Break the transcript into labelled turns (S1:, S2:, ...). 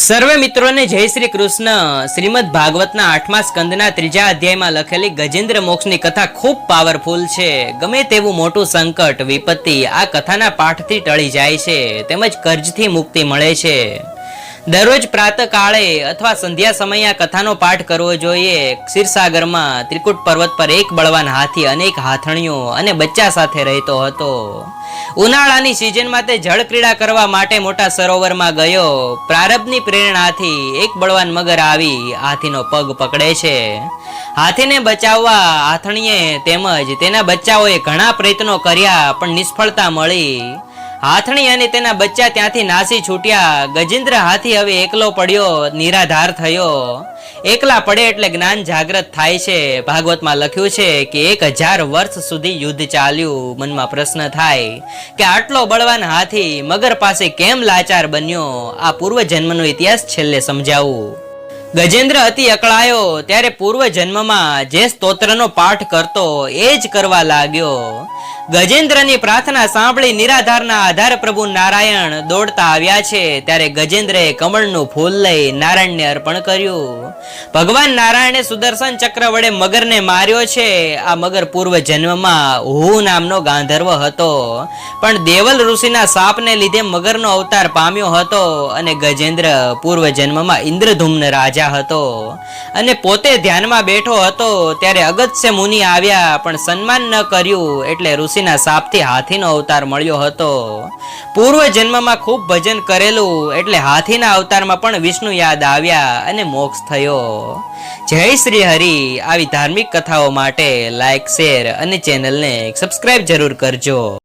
S1: સર્વે મિત્રોને જય શ્રી કૃષ્ણ। શ્રીમદ ભાગવતના 8મા સ્કંદના 3જા અધ્યાયમાં લખેલી ગજેન્દ્ર મોક્ષની કથા ખૂબ પાવરફુલ છે। ગમે તેવું મોટું સંકટ વિપત્તિ આ કથાના પાઠથી ટળી જાય છે, તેમજ કર્જથી મુક્તિ મળે છે। દરરોજ પ્રાતઃ કાળે અથવા સંધ્યા સમયે આ કથાનો પાઠ કરવો જોઈએ। ક્ષીરસાગરમાં ત્રિકૂટ પર્વત પર એક બળવાન હાથી અનેક હાથણીઓ અને બચ્ચા સાથે રહેતો હતો। ઉનાળાની સિઝનમાં તે જળ ક્રીડા કરવા માટે મોટા સરોવરમાં ગયો। પ્રારબ્ધની પ્રેરણાથી એક બળવાન મગર આવી હાથીનો પગ પકડે છે। હાથીને બચાવવા હાથણીએ તેમજ તેના બચ્ચાઓએ ઘણા પ્રયત્નો કર્યા, પણ નિષ્ફળતા મળી। હાથણી અને તેના બચ્ચા ત્યાંથી નાસી છૂટ્યા। ગજેન્દ્ર હાથી હવે એકલો પડ્યો, નિરાધાર થયો। એકલા પડે એટલે જ્ઞાન જાગૃત થાય છે। ભાગવતમાં લખ્યું છે કે 1000 વર્ષ સુધી યુદ્ધ ચાલ્યું। મનમાં પ્રશ્ન થાય કે આટલો બળવાન હાથી મગર પાસે કેમ લાચાર બન્યો? આ પૂર્વ જન્મનો ઇતિહાસ છેલ્લે સમજાવું। ગજેન્દ્ર અતિ અકળાયો ત્યારે પૂર્વ જન્મમાં જે સ્તોત્રનો પાઠ કરતો એ જ કરવા લાગ્યો। ગજેન્દ્રની પ્રાર્થના સાંભળી નિરાધારના આધાર પ્રભુ નારાયણ દોડતા આવ્યા છે। ત્યારે ગજેન્દ્રએ કમળનું ફૂલ લઈ નારાયણને અર્પણ કર્યું। ભગવાન નારાયણે સુદર્શન ચક્ર વડે મગરને માર્યો છે। આ મગર પૂર્વ જન્મમાં હું નામનો ગાંધર્વ હતો, પણ દેવલ ઋષિના શાપને લીધે મગરનો અવતાર પામ્યો હતો અને ગજેન્દ્ર પૂર્વ જન્મમાં ઇન્દ્રધુમ્ન રાજા હતો અને પોતે ધ્યાનમાં બેઠો હતો। ત્યારે અગત્ય મુનિ આવ્યા, પણ સન્માન ન કર્યું એટલે ઋષિના શાપથી હાથીનો અવતાર મળ્યો હતો। પૂર્વ જન્મમાં ખૂબ ભજન કરેલું એટલે હાથીના અવતારમાં પણ વિષ્ણુ યાદ આવ્યા અને મોક્ષ થયો। જય શ્રી હરિ। આવી ધાર્મિક કથાઓ માટે લાઈક, શેર અને ચેનલને સબસ્ક્રાઇબ જરૂર કરજો।